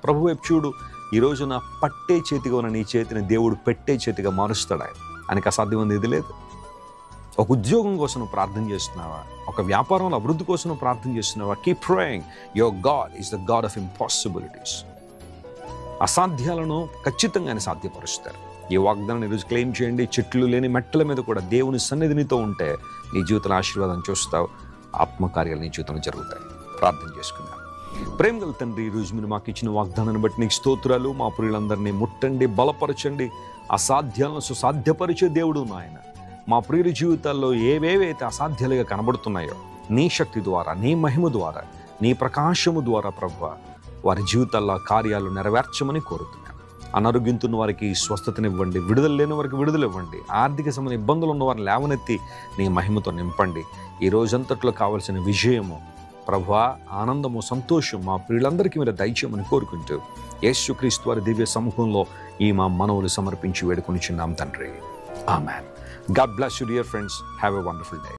ప్రభు వైపు చూడు. ఈ రోజున పట్టే చేతిగా ఉన్న నీ చేతిని దేవుడు పెట్టే చేతిగా మారుస్తాడు. ఆయనకి అసాధ్యమైనది ఏది లేదు. ఒక ఉద్యోగం కోసం నువ్వు ప్రార్థన చేస్తున్నావా? ఒక వ్యాపారంలో అభివృద్ధి కోసం నువ్వు ప్రార్థన చేస్తున్నావా? Keep praying. Your God is the God of impossibilities. అసాధ్యాలను ఖచ్చితంగా ఆయన సాధ్యపరుస్తారు. ఈ వాగ్దానాన్ని ఈరోజు క్లెయిమ్ చేయండి. చెట్లు లేని మెట్టల మీద కూడా దేవుని సన్నిధి నీతో ఉంటే నీ జీవితంలో ఆశీర్వాదం చూస్తావు. ఆత్మకార్యాలు నీ జీవితంలో జరుగుతాయి. ప్రార్థన చేసుకుందాం. ప్రేమ గల తండ్రి, ఈరోజు మీరు మాకు ఇచ్చిన వాగ్దానాన్ని బట్టి నీకు స్తోత్రాలు. మా ప్రియులందరినీ ముట్టండి, బలపరచండి. అసాధ్యాలను సుసాధ్యపరిచే దేవుడు నాయన. మా ప్రియుల జీవితాల్లో ఏవేవైతే అసాధ్యాలుగా కనబడుతున్నాయో నీ శక్తి ద్వారా, నీ మహిమ ద్వారా, నీ ప్రకాశము ద్వారా ప్రభువా వారి జీవితాల్లో కార్యాలు నెరవేర్చమని కోరుతున్నాం. అనారోగ్యంతున్న వారికి స్వస్థతనివ్వండి, విడుదల లేని వారికి విడుదల ఇవ్వండి, ఆర్థిక సంబంధ ఇబ్బందులు ఉన్న వారిని లేవనెత్తి నీ మహిమతో నింపండి. ఈ రోజంతట్లో కావలసిన విజయము ప్రభువా, ఆనందము, సంతోషం మా ప్రియులందరికీ మీరు దయచేయమని కోరుకుంటూ యేసుక్రీస్తు వారి దివ్య సముఖంలో ఈ మా మనవులు సమర్పించి వేడుకొనిచున్నాం తండ్రి. ఆమేన్. God bless you, dear friends. Have a wonderful day.